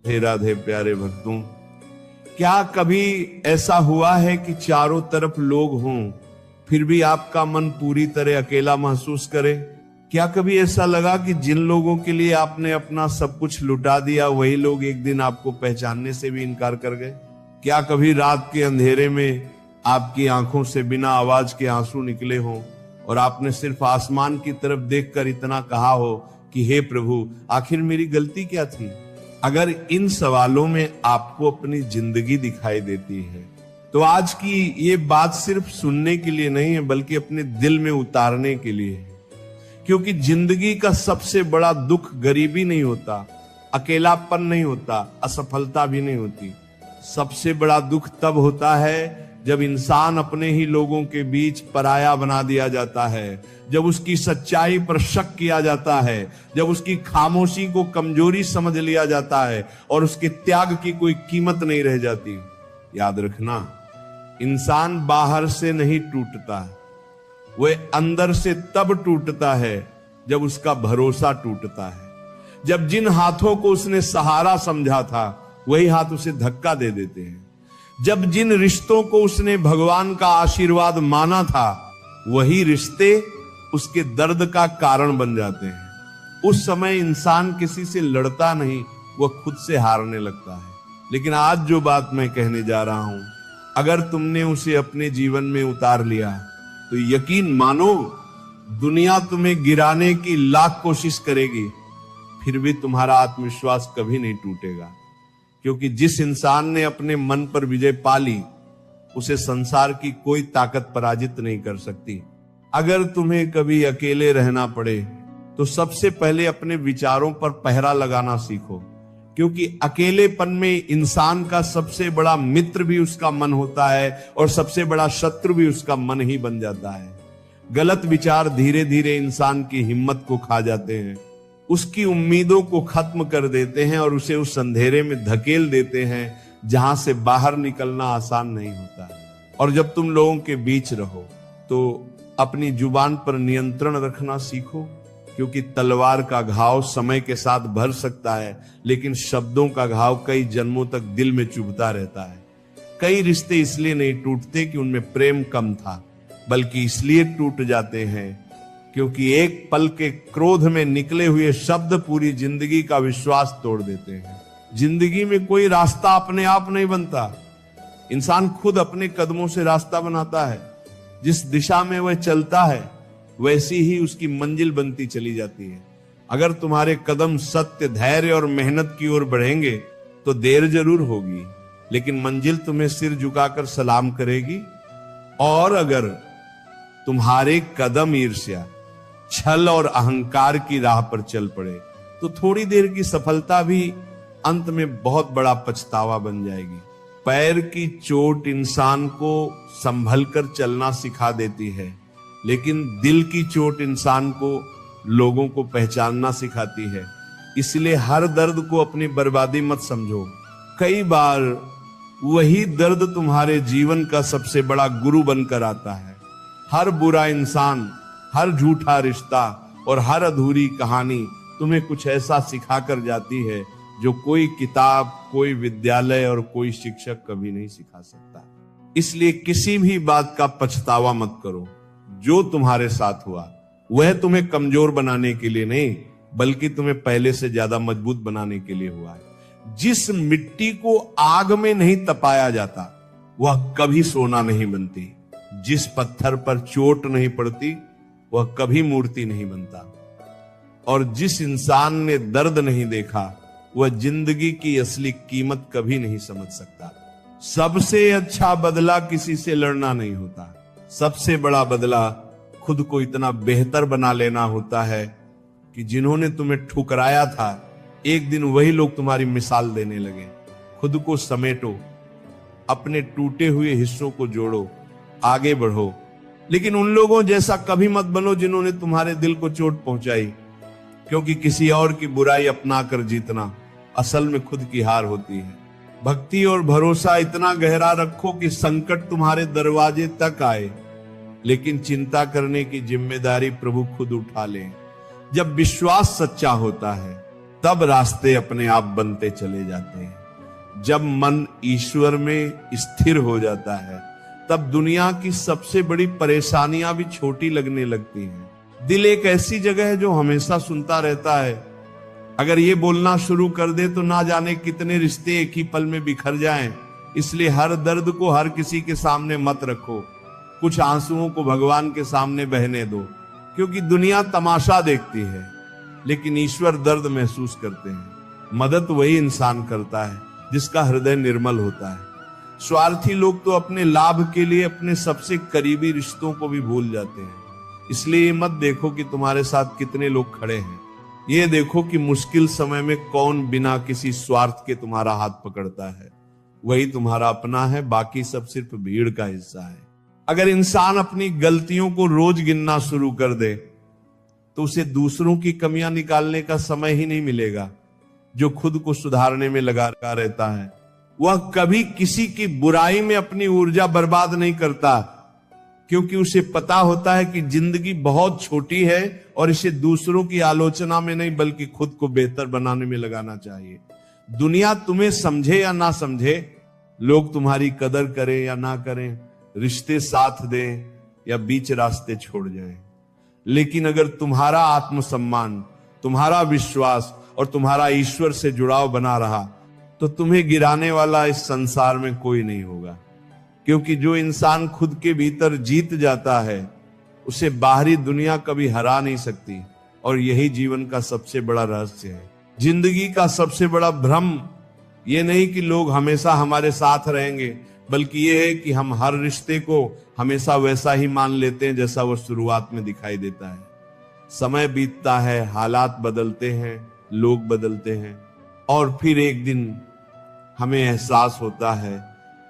हे राधे प्यारे भक्तों, क्या कभी ऐसा हुआ है कि चारों तरफ लोग हों फिर भी आपका मन पूरी तरह अकेला महसूस करे? क्या कभी ऐसा लगा कि जिन लोगों के लिए आपने अपना सब कुछ लुटा दिया वही लोग एक दिन आपको पहचानने से भी इनकार कर गए? क्या कभी रात के अंधेरे में आपकी आंखों से बिना आवाज के आंसू निकले हों और आपने सिर्फ आसमान की तरफ देखकर इतना कहा हो कि हे प्रभु, आखिर मेरी गलती क्या थी? अगर इन सवालों में आपको अपनी जिंदगी दिखाई देती है तो आज की ये बात सिर्फ सुनने के लिए नहीं है बल्कि अपने दिल में उतारने के लिए है। क्योंकि जिंदगी का सबसे बड़ा दुख गरीबी नहीं होता, अकेलापन नहीं होता, असफलता भी नहीं होती। सबसे बड़ा दुख तब होता है जब इंसान अपने ही लोगों के बीच पराया बना दिया जाता है, जब उसकी सच्चाई पर शक किया जाता है, जब उसकी खामोशी को कमजोरी समझ लिया जाता है और उसके त्याग की कोई कीमत नहीं रह जाती। याद रखना, इंसान बाहर से नहीं टूटता, वह अंदर से तब टूटता है जब उसका भरोसा टूटता है। जब जिन हाथों को उसने सहारा समझा था वही हाथ उसे धक्का दे देते हैं। जब जिन रिश्तों को उसने भगवान का आशीर्वाद माना था वही रिश्ते उसके दर्द का कारण बन जाते हैं। उस समय इंसान किसी से लड़ता नहीं, वह खुद से हारने लगता है। लेकिन आज जो बात मैं कहने जा रहा हूं, अगर तुमने उसे अपने जीवन में उतार लिया तो यकीन मानो, दुनिया तुम्हें गिराने की लाख कोशिश करेगी फिर भी तुम्हारा आत्मविश्वास कभी नहीं टूटेगा। क्योंकि जिस इंसान ने अपने मन पर विजय पा ली उसे संसार की कोई ताकत पराजित नहीं कर सकती। अगर तुम्हें कभी अकेले रहना पड़े तो सबसे पहले अपने विचारों पर पहरा लगाना सीखो। क्योंकि अकेलेपन में इंसान का सबसे बड़ा मित्र भी उसका मन होता है और सबसे बड़ा शत्रु भी उसका मन ही बन जाता है। गलत विचार धीरे धीरे इंसान की हिम्मत को खा जाते हैं, उसकी उम्मीदों को खत्म कर देते हैं और उसे उस अंधेरे में धकेल देते हैं जहां से बाहर निकलना आसान नहीं होता। और जब तुम लोगों के बीच रहो तो अपनी जुबान पर नियंत्रण रखना सीखो। क्योंकि तलवार का घाव समय के साथ भर सकता है लेकिन शब्दों का घाव कई जन्मों तक दिल में चुभता रहता है। कई रिश्ते इसलिए नहीं टूटते कि उनमें प्रेम कम था, बल्कि इसलिए टूट जाते हैं क्योंकि एक पल के क्रोध में निकले हुए शब्द पूरी जिंदगी का विश्वास तोड़ देते हैं। जिंदगी में कोई रास्ता अपने आप नहीं बनता, इंसान खुद अपने कदमों से रास्ता बनाता है। जिस दिशा में वह चलता है वैसी ही उसकी मंजिल बनती चली जाती है। अगर तुम्हारे कदम सत्य, धैर्य और मेहनत की ओर बढ़ेंगे तो देर जरूर होगी लेकिन मंजिल तुम्हें सिर झुकाकर सलाम करेगी। और अगर तुम्हारे कदम ईर्ष्या, छल और अहंकार की राह पर चल पड़े तो थोड़ी देर की सफलता भी अंत में बहुत बड़ा पछतावा बन जाएगी। पैर की चोट इंसान को संभल कर चलना सिखा देती है लेकिन दिल की चोट इंसान को लोगों को पहचानना सिखाती है। इसलिए हर दर्द को अपनी बर्बादी मत समझो। कई बार वही दर्द तुम्हारे जीवन का सबसे बड़ा गुरु बनकर आता है। हर बुरा इंसान, हर झूठा रिश्ता और हर अधूरी कहानी तुम्हें कुछ ऐसा सिखा कर जाती है जो कोई किताब, कोई विद्यालय और कोई शिक्षक कभी नहीं सिखा सकता। इसलिए किसी भी बात का पछतावा मत करो। जो तुम्हारे साथ हुआ वह तुम्हें कमजोर बनाने के लिए नहीं बल्कि तुम्हें पहले से ज्यादा मजबूत बनाने के लिए हुआ है। जिस मिट्टी को आग में नहीं तपाया जाता वह कभी सोना नहीं बनती, जिस पत्थर पर चोट नहीं पड़ती वह कभी मूर्ति नहीं बनता, और जिस इंसान ने दर्द नहीं देखा वह जिंदगी की असली कीमत कभी नहीं समझ सकता। सबसे अच्छा बदला किसी से लड़ना नहीं होता, सबसे बड़ा बदला खुद को इतना बेहतर बना लेना होता है कि जिन्होंने तुम्हें ठुकराया था एक दिन वही लोग तुम्हारी मिसाल देने लगे। खुद को समेटो, अपने टूटे हुए हिस्सों को जोड़ो, आगे बढ़ो। लेकिन उन लोगों जैसा कभी मत बनो जिन्होंने तुम्हारे दिल को चोट पहुंचाई, क्योंकि किसी और की बुराई अपना कर जीतना असल में खुद की हार होती है। भक्ति और भरोसा इतना गहरा रखो कि संकट तुम्हारे दरवाजे तक आए लेकिन चिंता करने की जिम्मेदारी प्रभु खुद उठा ले। जब विश्वास सच्चा होता है तब रास्ते अपने आप बनते चले जाते हैं। जब मन ईश्वर में स्थिर हो जाता है तब दुनिया की सबसे बड़ी परेशानियां भी छोटी लगने लगती हैं। दिल एक ऐसी जगह है जो हमेशा सुनता रहता है। अगर ये बोलना शुरू कर दे तो ना जाने कितने रिश्ते एक ही पल में बिखर जाएं। इसलिए हर दर्द को हर किसी के सामने मत रखो, कुछ आंसुओं को भगवान के सामने बहने दो, क्योंकि दुनिया तमाशा देखती है लेकिन ईश्वर दर्द महसूस करते हैं। मदद वही इंसान करता है जिसका हृदय निर्मल होता है। स्वार्थी लोग तो अपने लाभ के लिए अपने सबसे करीबी रिश्तों को भी भूल जाते हैं। इसलिए मत देखो कि तुम्हारे साथ कितने लोग खड़े हैं, ये देखो कि मुश्किल समय में कौन बिना किसी स्वार्थ के तुम्हारा हाथ पकड़ता है। वही तुम्हारा अपना है, बाकी सब सिर्फ भीड़ का हिस्सा है। अगर इंसान अपनी गलतियों को रोज गिनना शुरू कर दे तो उसे दूसरों की कमियां निकालने का समय ही नहीं मिलेगा। जो खुद को सुधारने में लगा रहता है वह कभी किसी की बुराई में अपनी ऊर्जा बर्बाद नहीं करता, क्योंकि उसे पता होता है कि जिंदगी बहुत छोटी है और इसे दूसरों की आलोचना में नहीं बल्कि खुद को बेहतर बनाने में लगाना चाहिए। दुनिया तुम्हें समझे या ना समझे, लोग तुम्हारी कदर करें या ना करें, रिश्ते साथ दें या बीच रास्ते छोड़ जाएं, लेकिन अगर तुम्हारा आत्मसम्मान, तुम्हारा विश्वास और तुम्हारा ईश्वर से जुड़ाव बना रहा तो तुम्हें गिराने वाला इस संसार में कोई नहीं होगा। क्योंकि जो इंसान खुद के भीतर जीत जाता है उसे बाहरी दुनिया कभी हरा नहीं सकती, और यही जीवन का सबसे बड़ा रहस्य है। जिंदगी का सबसे बड़ा भ्रम ये नहीं कि लोग हमेशा हमारे साथ रहेंगे, बल्कि ये है कि हम हर रिश्ते को हमेशा वैसा ही मान लेते हैं जैसा वो शुरुआत में दिखाई देता है। समय बीतता है, हालात बदलते हैं, लोग बदलते हैं, और फिर एक दिन हमें एहसास होता है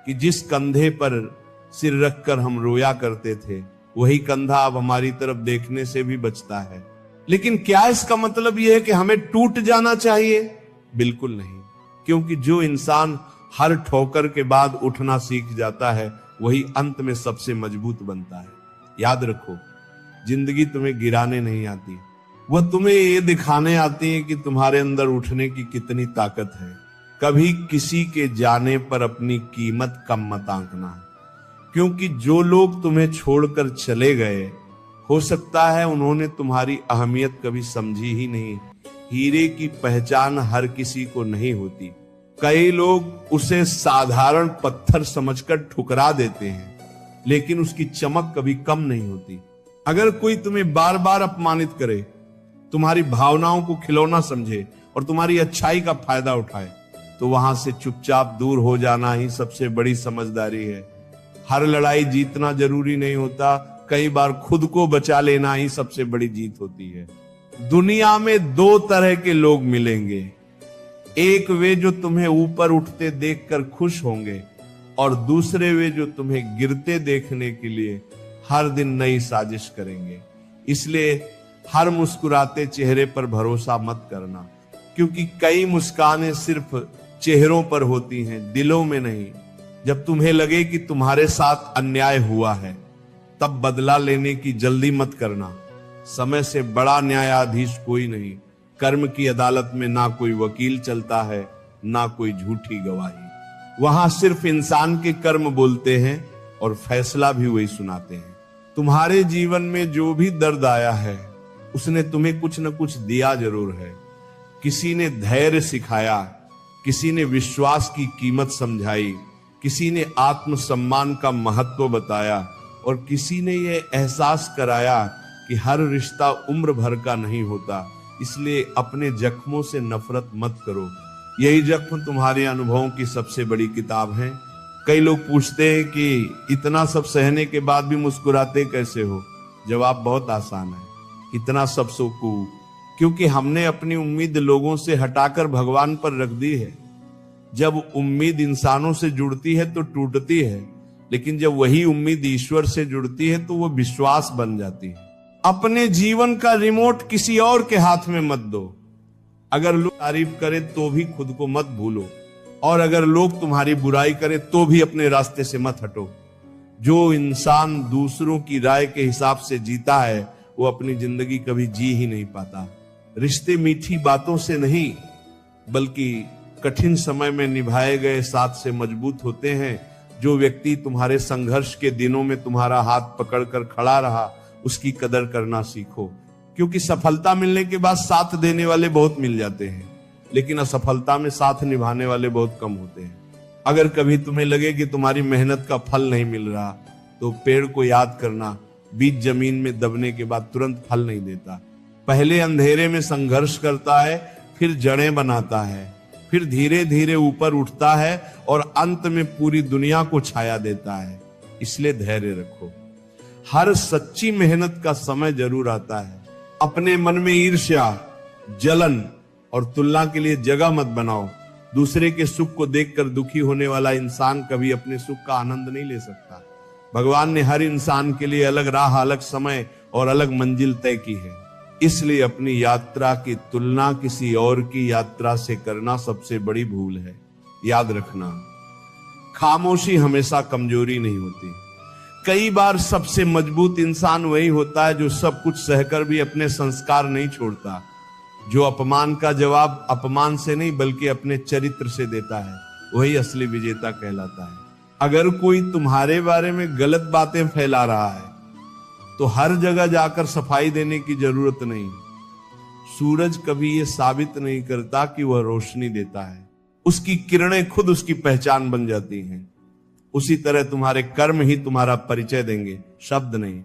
कि जिस कंधे पर सिर रखकर हम रोया करते थे वही कंधा अब हमारी तरफ देखने से भी बचता है। लेकिन क्या इसका मतलब यह है कि हमें टूट जाना चाहिए? बिल्कुल नहीं, क्योंकि जो इंसान हर ठोकर के बाद उठना सीख जाता है वही अंत में सबसे मजबूत बनता है। याद रखो, जिंदगी तुम्हें गिराने नहीं आती, वह तुम्हें ये दिखाने आती है कि तुम्हारे अंदर उठने की कितनी ताकत है। कभी किसी के जाने पर अपनी कीमत कम मत आंकना, क्योंकि जो लोग तुम्हें छोड़कर चले गए हो सकता है उन्होंने तुम्हारी अहमियत कभी समझी ही नहीं। हीरे की पहचान हर किसी को नहीं होती। कई लोग उसे साधारण पत्थर समझकर ठुकरा देते हैं, लेकिन उसकी चमक कभी कम नहीं होती। अगर कोई तुम्हें बार बार अपमानित करे, तुम्हारी भावनाओं को खिलौना समझे और तुम्हारी अच्छाई का फायदा उठाए, तो वहां से चुपचाप दूर हो जाना ही सबसे बड़ी समझदारी है। हर लड़ाई जीतना जरूरी नहीं होता, कई बार खुद को बचा लेना ही सबसे बड़ी जीत होती है। दुनिया में दो तरह के लोग मिलेंगे, एक वे जो तुम्हें ऊपर उठते देखकर खुश होंगे, और दूसरे वे जो तुम्हें गिरते देखने के लिए हर दिन नई साजिश करेंगे। इसलिए हर मुस्कुराते चेहरे पर भरोसा मत करना, क्योंकि कई मुस्कानें सिर्फ चेहरों पर होती हैं, दिलों में नहीं। जब तुम्हें लगे कि तुम्हारे साथ अन्याय हुआ है तब बदला लेने की जल्दी मत करना। समय से बड़ा न्यायाधीश कोई नहीं। कर्म की अदालत में ना कोई वकील चलता है, ना कोई झूठी गवाही। वहां सिर्फ इंसान के कर्म बोलते हैं और फैसला भी वही सुनाते हैं। तुम्हारे जीवन में जो भी दर्द आया है उसने तुम्हें कुछ न कुछ दिया जरूर है। किसी ने धैर्य सिखाया, किसी ने विश्वास की कीमत समझाई, किसी ने आत्मसम्मान का महत्व बताया, और किसी ने यह एहसास कराया कि हर रिश्ता उम्र भर का नहीं होता। इसलिए अपने जख्मों से नफरत मत करो। यही जख्म तुम्हारे अनुभवों की सबसे बड़ी किताब है। कई लोग पूछते हैं कि इतना सब सहने के बाद भी मुस्कुराते कैसे हो? जवाब बहुत आसान है, इतना सब सुकू क्योंकि हमने अपनी उम्मीद लोगों से हटाकर भगवान पर रख दी है। जब उम्मीद इंसानों से जुड़ती है तो टूटती है, लेकिन जब वही उम्मीद ईश्वर से जुड़ती है तो वो विश्वास बन जाती है। अपने जीवन का रिमोट किसी और के हाथ में मत दो। अगर लोग तारीफ करें तो भी खुद को मत भूलो, और अगर लोग तुम्हारी बुराई करें तो भी अपने रास्ते से मत हटो। जो इंसान दूसरों की राय के हिसाब से जीता है वो अपनी जिंदगी कभी जी ही नहीं पाता। रिश्ते मीठी बातों से नहीं बल्कि कठिन समय में निभाए गए साथ से मजबूत होते हैं। जो व्यक्ति तुम्हारे संघर्ष के दिनों में तुम्हारा हाथ पकड़कर खड़ा रहा, उसकी कदर करना सीखो। क्योंकि सफलता मिलने के बाद साथ देने वाले बहुत मिल जाते हैं, लेकिन असफलता में साथ निभाने वाले बहुत कम होते हैं। अगर कभी तुम्हें लगे कि तुम्हारी मेहनत का फल नहीं मिल रहा, तो पेड़ को याद करना, बीज जमीन में दबने के बाद तुरंत फल नहीं देता। पहले अंधेरे में संघर्ष करता है, फिर जड़ें बनाता है, फिर धीरे धीरे ऊपर उठता है और अंत में पूरी दुनिया को छाया देता है। इसलिए धैर्य रखो। हर सच्ची मेहनत का समय जरूर आता है। अपने मन में ईर्ष्या, जलन और तुलना के लिए जगह मत बनाओ। दूसरे के सुख को देखकर दुखी होने वाला इंसान कभी अपने सुख का आनंद नहीं ले सकता। भगवान ने हर इंसान के लिए अलग राह, अलग समय और अलग मंजिल तय की है। इसलिए अपनी यात्रा की तुलना किसी और की यात्रा से करना सबसे बड़ी भूल है। याद रखना, खामोशी हमेशा कमजोरी नहीं होती। कई बार सबसे मजबूत इंसान वही होता है जो सब कुछ सहकर भी अपने संस्कार नहीं छोड़ता, जो अपमान का जवाब अपमान से नहीं बल्कि अपने चरित्र से देता है। वही असली विजेता कहलाता है। अगर कोई तुम्हारे बारे में गलत बातें फैला रहा है, तो हर जगह जाकर सफाई देने की जरूरत नहीं। सूरज कभी यह साबित नहीं करता कि वह रोशनी देता है, उसकी किरणें खुद उसकी पहचान बन जाती हैं। उसी तरह तुम्हारे कर्म ही तुम्हारा परिचय देंगे, शब्द नहीं।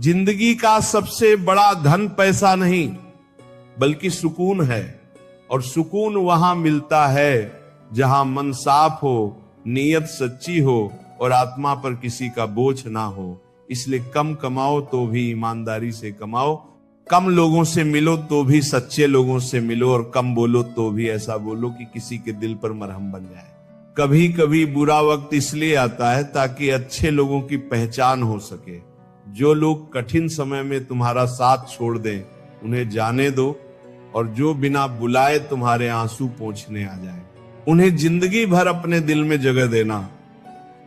जिंदगी का सबसे बड़ा धन पैसा नहीं बल्कि सुकून है, और सुकून वहां मिलता है जहां मन साफ हो, नीयत सच्ची हो और आत्मा पर किसी का बोझ ना हो। इसलिए कम कमाओ तो भी ईमानदारी से कमाओ, कम लोगों से मिलो तो भी सच्चे लोगों से मिलो, और कम बोलो तो भी ऐसा बोलो कि किसी के दिल पर मरहम बन जाए। कभी कभी बुरा वक्त इसलिए आता है ताकि अच्छे लोगों की पहचान हो सके। जो लोग कठिन समय में तुम्हारा साथ छोड़ दें, उन्हें जाने दो, और जो बिना बुलाए तुम्हारे आंसू पोंछने आ जाए, उन्हें जिंदगी भर अपने दिल में जगह देना,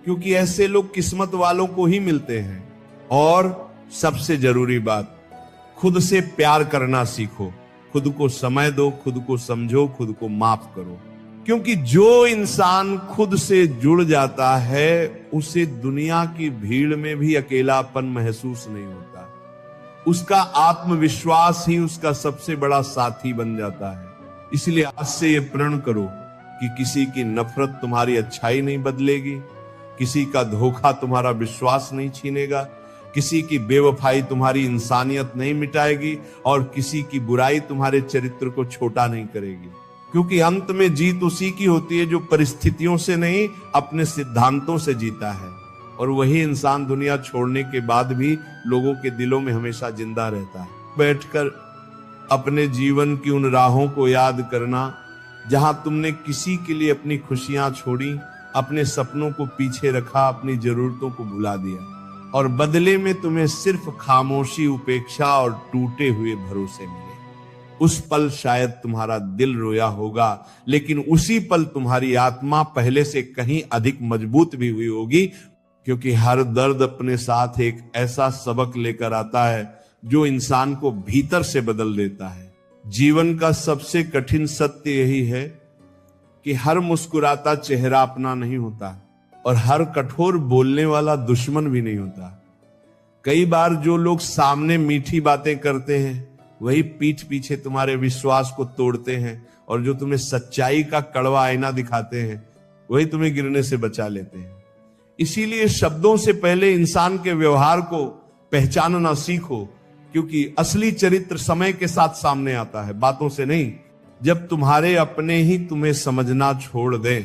क्योंकि ऐसे लोग किस्मत वालों को ही मिलते हैं। और सबसे जरूरी बात, खुद से प्यार करना सीखो। खुद को समय दो, खुद को समझो, खुद को माफ करो। क्योंकि जो इंसान खुद से जुड़ जाता है, उसे दुनिया की भीड़ में भी अकेलापन महसूस नहीं होता। उसका आत्मविश्वास ही उसका सबसे बड़ा साथी बन जाता है। इसलिए आज से ये प्रण करो कि किसी की नफरत तुम्हारी अच्छाई नहीं बदलेगी, किसी का धोखा तुम्हारा विश्वास नहीं छीनेगा, किसी की बेवफाई तुम्हारी इंसानियत नहीं मिटाएगी, और किसी की बुराई तुम्हारे चरित्र को छोटा नहीं करेगी। क्योंकि अंत में जीत उसी की होती है जो परिस्थितियों से नहीं, अपने सिद्धांतों से जीता है। और वही इंसान दुनिया छोड़ने के बाद भी लोगों के दिलों में हमेशा जिंदा रहता है। बैठकर अपने जीवन की उन राहों को याद करना जहां तुमने किसी के लिए अपनी खुशियां छोड़ी, अपने सपनों को पीछे रखा, अपनी जरूरतों को भुला दिया, और बदले में तुम्हें सिर्फ खामोशी, उपेक्षा और टूटे हुए भरोसे मिले। उस पल शायद तुम्हारा दिल रोया होगा, लेकिन उसी पल तुम्हारी आत्मा पहले से कहीं अधिक मजबूत भी हुई होगी। क्योंकि हर दर्द अपने साथ एक ऐसा सबक लेकर आता है जो इंसान को भीतर से बदल देता है। जीवन का सबसे कठिन सत्य यही है कि हर मुस्कुराता चेहरा अपना नहीं होता, और हर कठोर बोलने वाला दुश्मन भी नहीं होता। कई बार जो लोग सामने मीठी बातें करते हैं, वही पीठ पीछे तुम्हारे विश्वास को तोड़ते हैं, और जो तुम्हें सच्चाई का कड़वा आईना दिखाते हैं, वही तुम्हें गिरने से बचा लेते हैं। इसीलिए शब्दों से पहले इंसान के व्यवहार को पहचानना सीखो, क्योंकि असली चरित्र समय के साथ सामने आता है, बातों से नहीं। जब तुम्हारे अपने ही तुम्हें समझना छोड़ दें,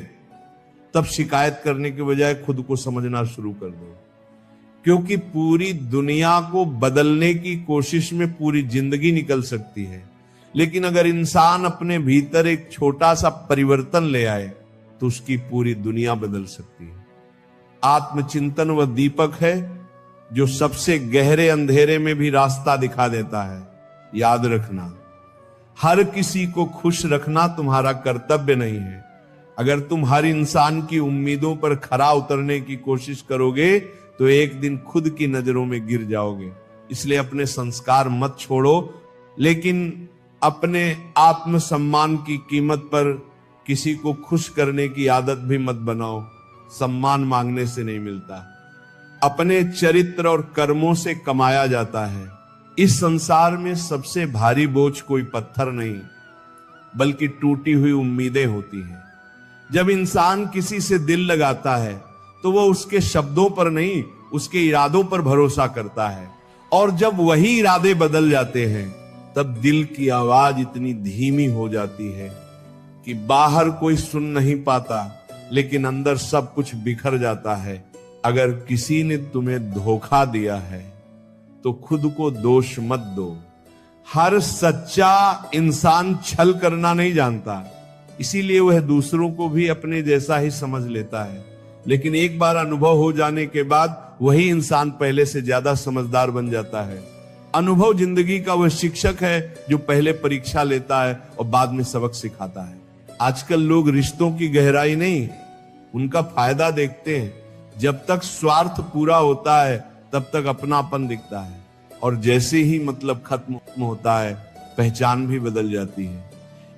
तब शिकायत करने के बजाय खुद को समझना शुरू कर दो। क्योंकि पूरी दुनिया को बदलने की कोशिश में पूरी जिंदगी निकल सकती है, लेकिन अगर इंसान अपने भीतर एक छोटा सा परिवर्तन ले आए, तो उसकी पूरी दुनिया बदल सकती है। आत्मचिंतन वह दीपक है जो सबसे गहरे अंधेरे में भी रास्ता दिखा देता है। याद रखना, हर किसी को खुश रखना तुम्हारा कर्तव्य नहीं है। अगर तुम हर इंसान की उम्मीदों पर खरा उतरने की कोशिश करोगे, तो एक दिन खुद की नजरों में गिर जाओगे। इसलिए अपने संस्कार मत छोड़ो, लेकिन अपने आत्मसम्मान की कीमत पर किसी को खुश करने की आदत भी मत बनाओ, सम्मान मांगने से नहीं मिलता, अपने चरित्र और कर्मों से कमाया जाता है। इस संसार में सबसे भारी बोझ कोई पत्थर नहीं बल्कि टूटी हुई उम्मीदें होती हैं। जब इंसान किसी से दिल लगाता है तो वह उसके शब्दों पर नहीं, उसके इरादों पर भरोसा करता है, और जब वही इरादे बदल जाते हैं तब दिल की आवाज इतनी धीमी हो जाती है कि बाहर कोई सुन नहीं पाता, लेकिन अंदर सब कुछ बिखर जाता है। अगर किसी ने तुम्हें धोखा दिया है तो खुद को दोष मत दो। हर सच्चा इंसान छल करना नहीं जानता, इसीलिए वह दूसरों को भी अपने जैसा ही समझ लेता है। लेकिन एक बार अनुभव हो जाने के बाद वही इंसान पहले से ज्यादा समझदार बन जाता है। अनुभव जिंदगी का वह शिक्षक है जो पहले परीक्षा लेता है और बाद में सबक सिखाता है। आजकल लोग रिश्तों की गहराई नहीं, उनका फायदा देखते हैं। जब तक स्वार्थ पूरा होता है तब तक अपनापन दिखता है, और जैसे ही मतलब खत्म होता है पहचान भी बदल जाती है।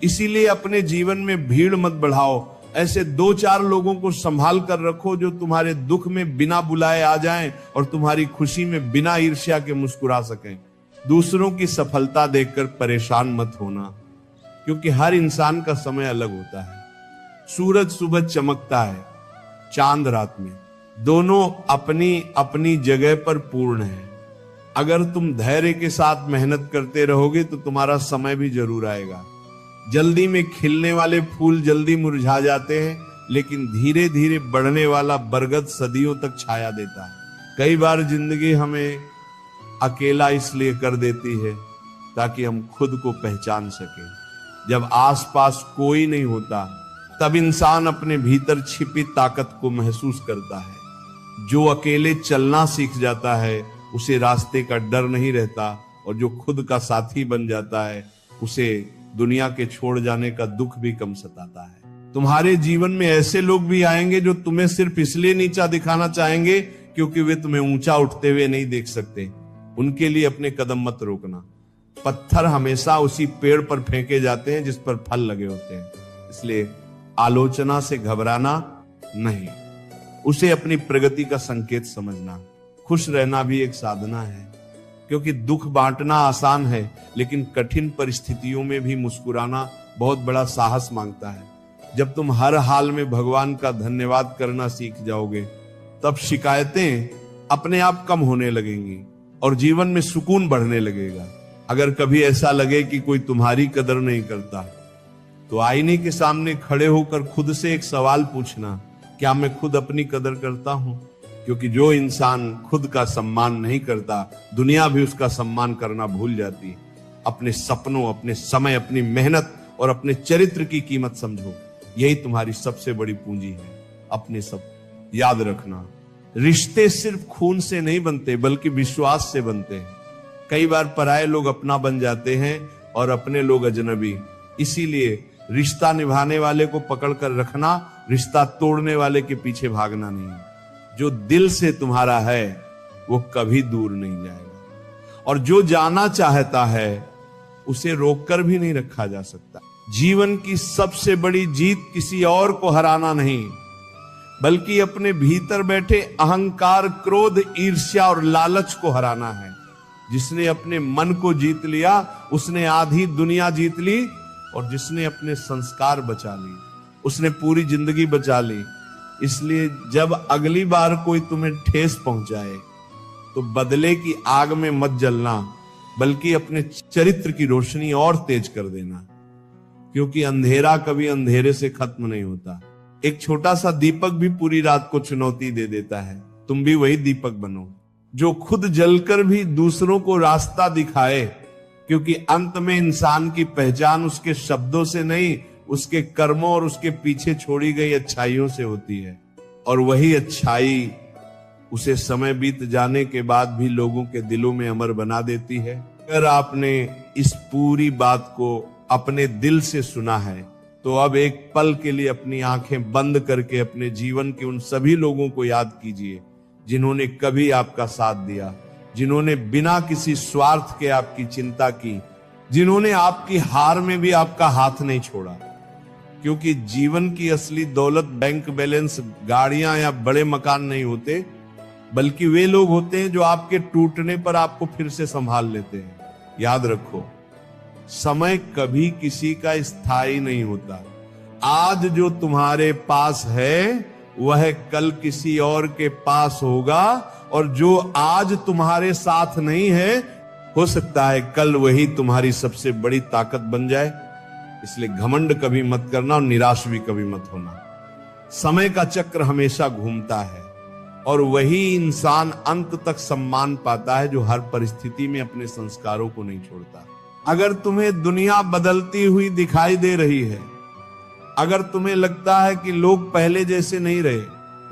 इसीलिए अपने जीवन में भीड़ मत बढ़ाओ, ऐसे 2-4 लोगों को संभाल कर रखो जो तुम्हारे दुख में बिना बुलाए आ जाएं और तुम्हारी खुशी में बिना ईर्ष्या के मुस्कुरा सकें। दूसरों की सफलता देखकर परेशान मत होना, क्योंकि हर इंसान का समय अलग होता है। सूरज सुबह चमकता है, चांद रात में, दोनों अपनी अपनी जगह पर पूर्ण है। अगर तुम धैर्य के साथ मेहनत करते रहोगे तो तुम्हारा समय भी जरूर आएगा। जल्दी में खिलने वाले फूल जल्दी मुरझा जाते हैं, लेकिन धीरे धीरे बढ़ने वाला बरगद सदियों तक छाया देता है। कई बार जिंदगी हमें अकेला इसलिए कर देती है ताकि हम खुद को पहचान सके। जब आसपास कोई नहीं होता तब इंसान अपने भीतर छिपी ताकत को महसूस करता है। जो अकेले चलना सीख जाता है उसे रास्ते का डर नहीं रहता, और जो खुद का साथी बन जाता है उसे दुनिया के छोड़ जाने का दुख भी कम सताता है। तुम्हारे जीवन में ऐसे लोग भी आएंगे जो तुम्हें सिर्फ इसलिए नीचा दिखाना चाहेंगे क्योंकि वे तुम्हें ऊंचा उठते हुए नहीं देख सकते। उनके लिए अपने कदम मत रोकना। पत्थर हमेशा उसी पेड़ पर फेंके जाते हैं जिस पर फल लगे होते हैं। इसलिए आलोचना से घबराना नहीं, उसे अपनी प्रगति का संकेत समझना। खुश रहना भी एक साधना है, क्योंकि दुख बांटना आसान है, लेकिन कठिन परिस्थितियों में भी मुस्कुराना बहुत बड़ा साहस मांगता है। जब तुम हर हाल में भगवान का धन्यवाद करना सीख जाओगे तब शिकायतें अपने आप कम होने लगेंगी और जीवन में सुकून बढ़ने लगेगा। अगर कभी ऐसा लगे कि कोई तुम्हारी कदर नहीं करता तो आईने के सामने खड़े होकर खुद से एक सवाल पूछना, क्या मैं खुद अपनी कदर करता हूं? क्योंकि जो इंसान खुद का सम्मान नहीं करता, दुनिया भी उसका सम्मान करना भूल जाती है। अपने सपनों, अपने समय, अपनी मेहनत और अपने चरित्र की कीमत समझो, यही तुम्हारी सबसे बड़ी पूंजी है। अपने सब याद रखना, रिश्ते सिर्फ खून से नहीं बनते बल्कि विश्वास से बनते हैं। कई बार पराये लोग अपना बन जाते हैं और अपने लोग अजनबी। इसीलिए रिश्ता निभाने वाले को पकड़ कर रखना, रिश्ता तोड़ने वाले के पीछे भागना नहीं। जो दिल से तुम्हारा है वो कभी दूर नहीं जाएगा, और जो जाना चाहता है उसे रोककर भी नहीं रखा जा सकता। जीवन की सबसे बड़ी जीत किसी और को हराना नहीं, बल्कि अपने भीतर बैठे अहंकार, क्रोध, ईर्ष्या और लालच को हराना है। जिसने अपने मन को जीत लिया उसने आधी दुनिया जीत ली, और जिसने अपने संस्कार बचा ली उसने पूरी जिंदगी बचा ली। इसलिए जब अगली बार कोई तुम्हें ठेस पहुंचाए तो बदले की आग में मत जलना, बल्कि अपने चरित्र की रोशनी और तेज कर देना, क्योंकि अंधेरा कभी अंधेरे से खत्म नहीं होता। एक छोटा सा दीपक भी पूरी रात को चुनौती दे देता है। तुम भी वही दीपक बनो जो खुद जलकर भी दूसरों को रास्ता दिखाए, क्योंकि अंत में इंसान की पहचान उसके शब्दों से नहीं, उसके कर्मों और उसके पीछे छोड़ी गई अच्छाइयों से होती है। और वही अच्छाई उसे समय बीत जाने के बाद भी लोगों के दिलों में अमर बना देती है। अगर आपने इस पूरी बात को अपने दिल से सुना है तो अब एक पल के लिए अपनी आंखें बंद करके अपने जीवन के उन सभी लोगों को याद कीजिए जिन्होंने कभी आपका साथ दिया, जिन्होंने बिना किसी स्वार्थ के आपकी चिंता की, जिन्होंने आपकी हार में भी आपका हाथ नहीं छोड़ा। क्योंकि जीवन की असली दौलत बैंक बैलेंस, गाड़ियां या बड़े मकान नहीं होते, बल्कि वे लोग होते हैं जो आपके टूटने पर आपको फिर से संभाल लेते हैं। याद रखो, समय कभी किसी का स्थायी नहीं होता। आज जो तुम्हारे पास है वह कल किसी और के पास होगा, और जो आज तुम्हारे साथ नहीं है, हो सकता है कल वही तुम्हारी सबसे बड़ी ताकत बन जाए। इसलिए घमंड कभी मत करना और निराश भी कभी मत होना। समय का चक्र हमेशा घूमता है और वही इंसान अंत तक सम्मान पाता है जो हर परिस्थिति में अपने संस्कारों को नहीं छोड़ता। अगर तुम्हें दुनिया बदलती हुई दिखाई दे रही है, अगर तुम्हें लगता है कि लोग पहले जैसे नहीं रहे,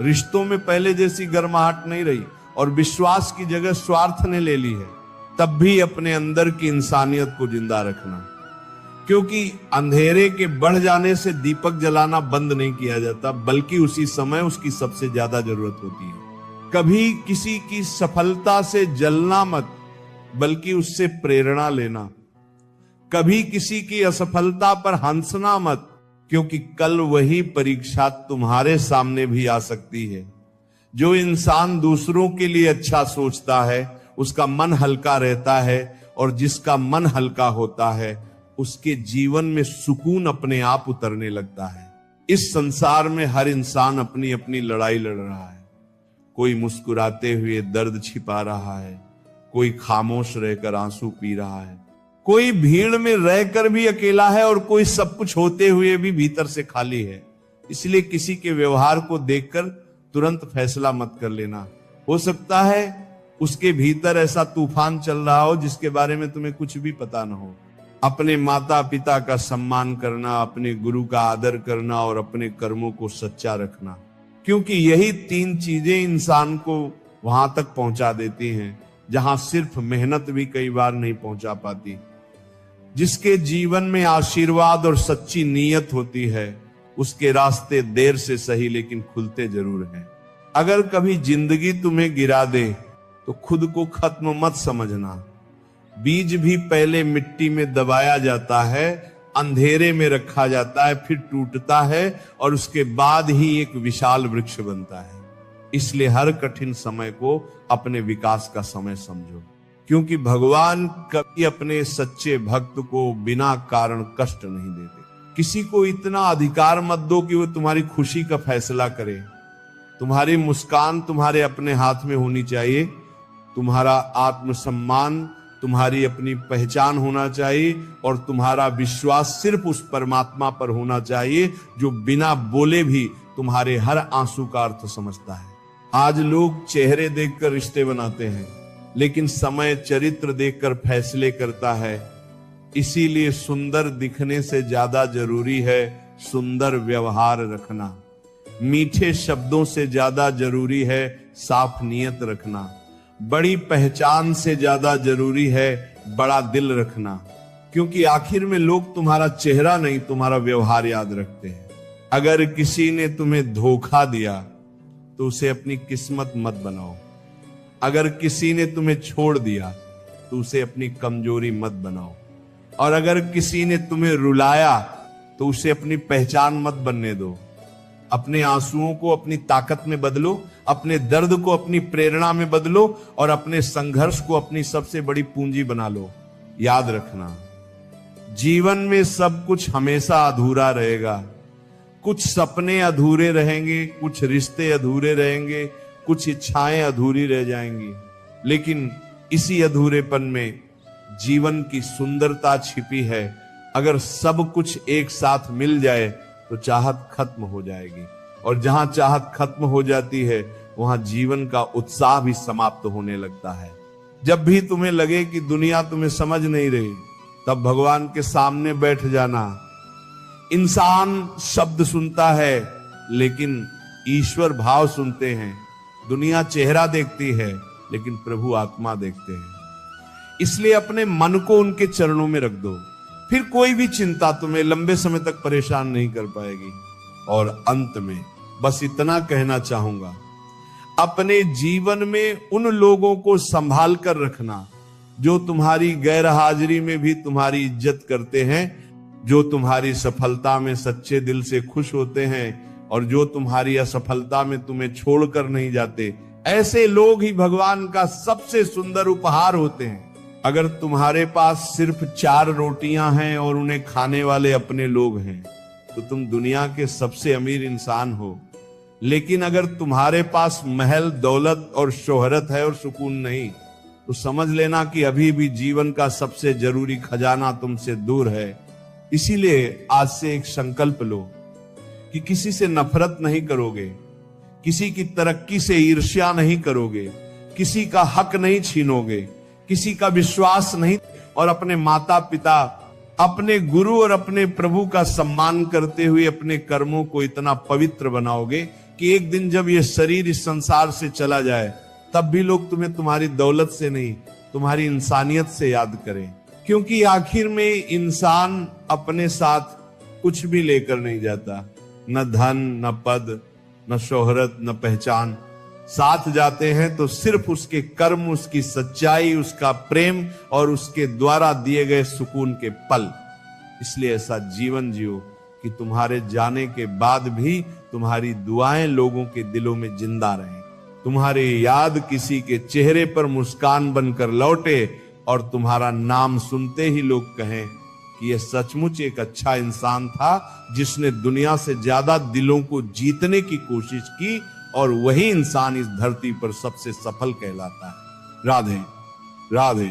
रिश्तों में पहले जैसी गर्माहट नहीं रही और विश्वास की जगह स्वार्थ ने ले ली है, तब भी अपने अंदर की इंसानियत को जिंदा रखना, क्योंकि अंधेरे के बढ़ जाने से दीपक जलाना बंद नहीं किया जाता, बल्कि उसी समय उसकी सबसे ज्यादा जरूरत होती है। कभी किसी की सफलता से जलना मत, बल्कि उससे प्रेरणा लेना। कभी किसी की असफलता पर हंसना मत, क्योंकि कल वही परीक्षा तुम्हारे सामने भी आ सकती है। जो इंसान दूसरों के लिए अच्छा सोचता है उसका मन हल्का रहता है, और जिसका मन हल्का होता है उसके जीवन में सुकून अपने आप उतरने लगता है। इस संसार में हर इंसान अपनी अपनी लड़ाई लड़ रहा है। कोई मुस्कुराते हुए दर्द छिपा रहा है, कोई खामोश रहकर आंसू पी रहा है, कोई भीड़ में रहकर भी अकेला है, और कोई सब कुछ होते हुए भी भीतर से खाली है। इसलिए किसी के व्यवहार को देखकर तुरंत फैसला मत कर लेना। हो सकता है उसके भीतर ऐसा तूफान चल रहा हो जिसके बारे में तुम्हें कुछ भी पता न हो। अपने माता पिता का सम्मान करना, अपने गुरु का आदर करना और अपने कर्मों को सच्चा रखना, क्योंकि यही तीन चीजें इंसान को वहां तक पहुंचा देती हैं जहां सिर्फ मेहनत भी कई बार नहीं पहुंचा पाती। जिसके जीवन में आशीर्वाद और सच्ची नीयत होती है उसके रास्ते देर से सही लेकिन खुलते जरूर हैं। अगर कभी जिंदगी तुम्हें गिरा दे तो खुद को खत्म मत समझना। बीज भी पहले मिट्टी में दबाया जाता है, अंधेरे में रखा जाता है, फिर टूटता है और उसके बाद ही एक विशाल वृक्ष बनता है। इसलिए हर कठिन समय को अपने विकास का समय समझो, क्योंकि भगवान कभी अपने सच्चे भक्त को बिना कारण कष्ट नहीं देते। किसी को इतना अधिकार मत दो कि वो तुम्हारी खुशी का फैसला करे। तुम्हारी मुस्कान तुम्हारे अपने हाथ में होनी चाहिए। तुम्हारा आत्मसम्मान, तुम्हारी अपनी पहचान होना चाहिए, और तुम्हारा विश्वास सिर्फ उस परमात्मा पर होना चाहिए जो बिना बोले भी तुम्हारे हर आंसू का अर्थ समझता है। आज लोग चेहरे देखकर रिश्ते बनाते हैं, लेकिन समय चरित्र देखकर फैसले करता है। इसीलिए सुंदर दिखने से ज्यादा जरूरी है सुंदर व्यवहार रखना। मीठे शब्दों से ज्यादा जरूरी है साफ नीयत रखना। बड़ी पहचान से ज्यादा जरूरी है बड़ा दिल रखना, क्योंकि आखिर में लोग तुम्हारा चेहरा नहीं तुम्हारा व्यवहार याद रखते हैं। अगर किसी ने तुम्हें धोखा दिया तो उसे अपनी किस्मत मत बनाओ। अगर किसी ने तुम्हें छोड़ दिया तो उसे अपनी कमजोरी मत बनाओ। और अगर किसी ने तुम्हें रुलाया तो उसे अपनी पहचान मत बनने दो। अपने आंसुओं को अपनी ताकत में बदलो, अपने दर्द को अपनी प्रेरणा में बदलो, और अपने संघर्ष को अपनी सबसे बड़ी पूंजी बना लो। याद रखना, जीवन में सब कुछ हमेशा अधूरा रहेगा। कुछ सपने अधूरे रहेंगे, कुछ रिश्ते अधूरे रहेंगे, कुछ इच्छाएं अधूरी रह जाएंगी, लेकिन इसी अधूरेपन में जीवन की सुंदरता छिपी है। अगर सब कुछ एक साथ मिल जाए तो चाहत खत्म हो जाएगी, और जहां चाहत खत्म हो जाती है वहां जीवन का उत्साह भी समाप्त होने लगता है। जब भी तुम्हें लगे कि दुनिया तुम्हें समझ नहीं रही, तब भगवान के सामने बैठ जाना। इंसान शब्द सुनता है लेकिन ईश्वर भाव सुनते हैं। दुनिया चेहरा देखती है लेकिन प्रभु आत्मा देखते हैं। इसलिए अपने मन को उनके चरणों में रख दो, फिर कोई भी चिंता तुम्हें लंबे समय तक परेशान नहीं कर पाएगी। और अंत में बस इतना कहना चाहूंगा, अपने जीवन में उन लोगों को संभाल कर रखना जो तुम्हारी गैर हाजिरी में भी तुम्हारी इज्जत करते हैं। जो तुम्हारी सफलता में सच्चे दिल से खुश होते हैं और जो तुम्हारी असफलता में तुम्हें छोड़कर नहीं जाते, ऐसे लोग ही भगवान का सबसे सुंदर उपहार होते हैं। अगर तुम्हारे पास सिर्फ 4 रोटियां हैं और उन्हें खाने वाले अपने लोग हैं, तो तुम दुनिया के सबसे अमीर इंसान हो। लेकिन अगर तुम्हारे पास महल, दौलत और शोहरत है और सुकून नहीं, तो समझ लेना कि अभी भी जीवन का सबसे जरूरी खजाना तुमसे दूर है। इसीलिए आज से एक संकल्प लो कि किसी से नफरत नहीं करोगे, किसी की तरक्की से ईर्ष्या नहीं करोगे, किसी का हक नहीं छीनोगे, किसी का विश्वास नहीं, और अपने माता पिता, अपने गुरु और अपने प्रभु का सम्मान करते हुए अपने कर्मों को इतना पवित्र बनाओगे कि एक दिन जब ये शरीर इस संसार से चला जाए, तब भी लोग तुम्हें तुम्हारी दौलत से नहीं, तुम्हारी इंसानियत से याद करें। क्योंकि आखिर में इंसान अपने साथ कुछ भी लेकर नहीं जाता, न धन, न पद, न शोहरत, न पहचान। साथ जाते हैं तो सिर्फ उसके कर्म, उसकी सच्चाई, उसका प्रेम और उसके द्वारा दिए गए सुकून के पल। इसलिए ऐसा जीवन जियो कि तुम्हारे जाने के बाद भी तुम्हारी दुआएं लोगों के दिलों में जिंदा रहें, तुम्हारी याद किसी के चेहरे पर मुस्कान बनकर लौटे और तुम्हारा नाम सुनते ही लोग कहें कि यह सचमुच एक अच्छा इंसान था जिसने दुनिया से ज्यादा दिलों को जीतने की कोशिश की, और वही इंसान इस धरती पर सबसे सफल कहलाता है। राधे राधे।